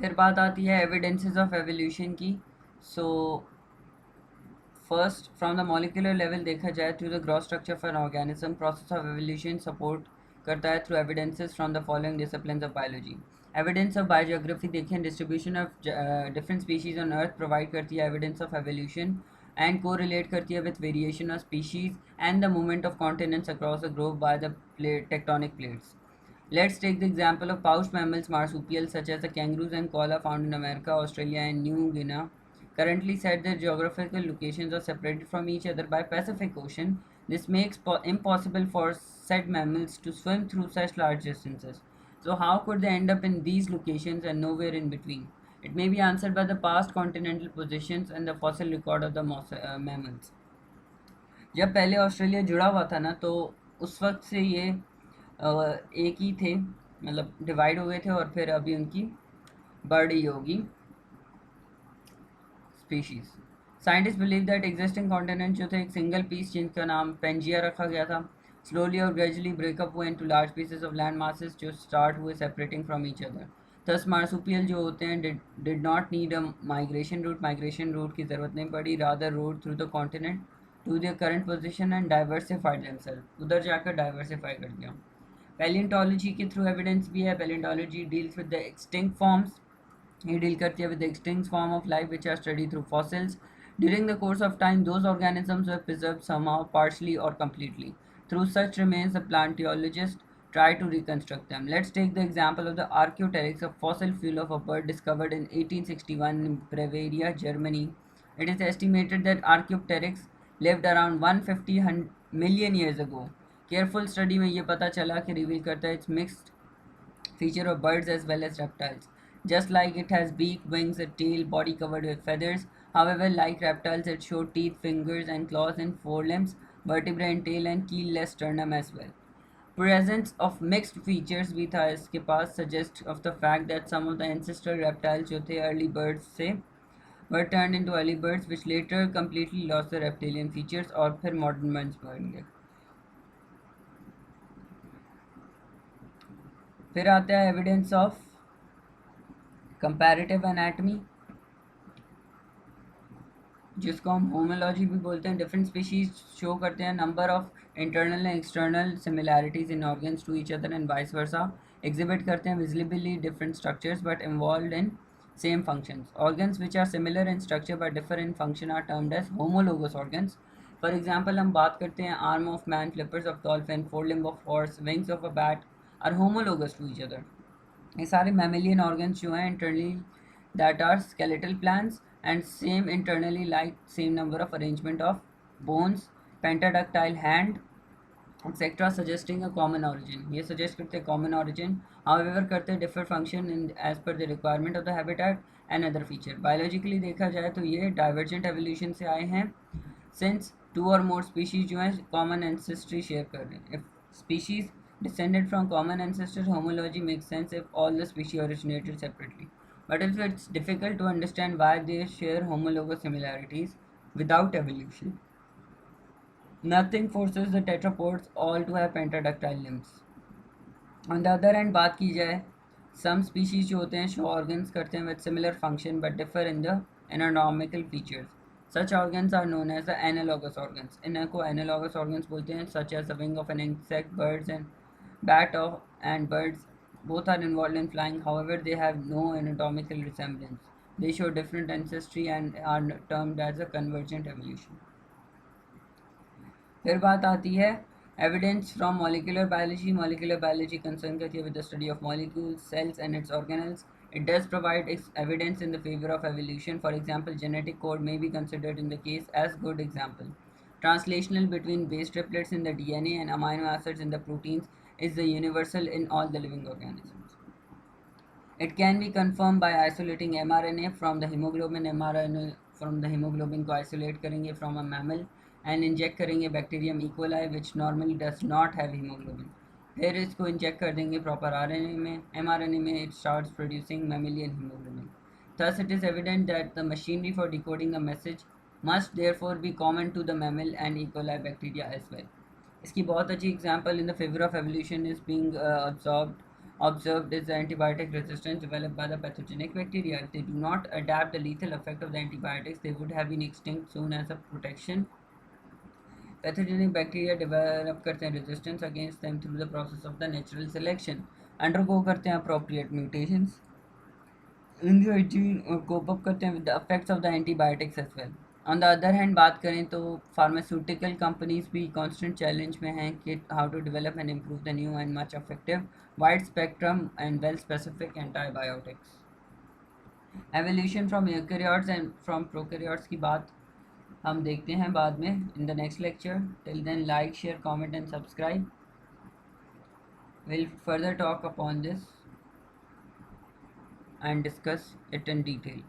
फिर बात आती है एविडेंसेस ऑफ एवोल्यूशन की। So first, from the molecular level देखा जाए through the gross structure of an organism, process of evolution support करता है through evidences from the following disciplines of biology. Evidence of biogeography देखें, distribution of different species on earth provide करती है evidence of evolution and को relate करती है with variation of species and the movement of continents across the globe by the tectonic plates. Let's take the example of pouched mammals, marsupials such as the kangaroos and koala found in America, Australia, and New Guinea. Currently said their geographical locations are separated from each other by Pacific Ocean. This makes impossible for said mammals to swim through such large distances. So how could they end up in these locations and nowhere in between? It may be answered by the past continental positions and the fossil record of the mammals. जब पहले Australia जुड़ा हुआ था ना, तो उस वक्त से ये एक ही थे, मतलब डिवाइड हो गए थे, और फिर अभी उनकी बड़ी होगी species. Scientist believe that existing continent जो थे एक सिंगल पीस जिनका नाम पेंजिया रखा गया था, स्लोली और ग्रेजुअली ब्रेकअप हुए into large pieces of land masses जो स्टार्ट हुए separating from each other. Thus marsupial जो होते हैं did not need a migration route की ज़रूरत नहीं पड़ी, rather rode through the continent to their current position and diversified themselves, उधर जाकर डाइवर्सिफाई कर दिया. पैलियोंटोलॉजी के थ्रू एविडेंस भी है. Paleontology deals with the extinct forms. ये डील करती है with the extinct form of life which are studied through fossils. During the course of time, those organisms were preserved somehow, partially or completely. Through such remains, the paleontologists try to reconstruct them. Let's take the example of the Archaeopteryx, a fossil fuel of a bird discovered in 1861 in Bavaria, Germany. It is estimated that Archaeopteryx lived around 150 million years ago. Careful study में ये पता चला कि reveal करता है its mixed feature of birds as well as reptiles. Just like it has beak, wings, a tail, body covered with feathers. However, like reptiles, it showed teeth, fingers, and claws in forelimbs, vertebrae in tail, and keelless sternum as well. Presence of mixed features भी था इसके पास suggests of the fact that some of the ancestral reptiles जो थे early birds से were turned into early birds which later completely lost their reptilian features और फिर modern ones बन गए. फिर आता है evidence of comparative anatomy, जिसको हम होमोलॉजी भी बोलते हैं. डिफरेंट स्पीशीज शो करते हैं number of internal and external similarities in organs to each other and vice versa. Exhibit करते हैं visibly different structures but involve in same functions. Organs which are similar in structure but differ in function are termed as homologous organs. For example हम बात करते हैं arm of man, flippers of dolphin, fore limb of horse, wings of a bat are homologous to each other. ये सारे mammalian organs जो हैं internally that are skeletal plans and same internally like same number of arrangement of bones, pentaductile hand, etc. suggesting a common origin. ये suggest करते हैं common origin. However करते हैं differ function in as per the requirement of the habitat and other feature. Biologically देखा जाए तो ये divergent evolution से आए हैं since two or more species जो हैं common ancestry share कर रहे हैं. If species descended from common ancestors, homology makes sense if all the species originated separately. But if it's difficult to understand why they share homologous similarities without evolution. Nothing forces the tetrapods all to have pentaductile limbs. On the other hand, बात की जाए, some species जो होते हैं show organs करते हैं with similar function but differ in the anatomical features. Such organs are known as the analogous organs. इनको analogous organs बोलते हैं, such as the wing of an insect, birds and bat of and birds both are involved in flying. However, they have no anatomical resemblance. They show different ancestry and are termed as a convergent evolution. फिर बात आती है evidence from molecular biology. Molecular biology concern करती है with the study of molecules, cells and its organelles. It does provide evidence in the favor of evolution. For example, genetic code may be considered in the case as good example. Translational between base triplets in the DNA and amino acids in the proteins is the universal in all the living organisms. It can be confirmed by isolating mRNA from the hemoglobin. mRNA from the hemoglobin को isolate करेंगे from a mammal and inject करेंगे bacterium E. coli which normally does not have hemoglobin. फिर इसको inject कर देंगे proper RNA में, mRNA में it starts producing mammalian hemoglobin. Thus it is evident that the machinery for decoding a message must therefore be common to the mammal and E. coli bacteria as well. इसकी बहुत अच्छी example in the favor of evolution is being absorbed observed is the antibiotic resistance developed by the pathogenic bacteria. If they do not adapt the lethal effect of the antibiotics, they would have been extinct soon as a protection. Pathogenic bacteria develop करते हैं resistance against them through the process of the natural selection. Undergo करते हैं appropriate mutations in the gene और cope up करते हैं with the effects of the antibiotics as well. On the other hand बात करें तो pharmaceutical companies भी constant challenge में हैं कि how to develop and improve the new and much effective wide spectrum and well specific antibiotics. Evolution from eukaryotes and from prokaryotes की बात हम देखते हैं बाद में in the next lecture. Till then, like, share, comment and subscribe. We'll further talk upon this and discuss it in detail.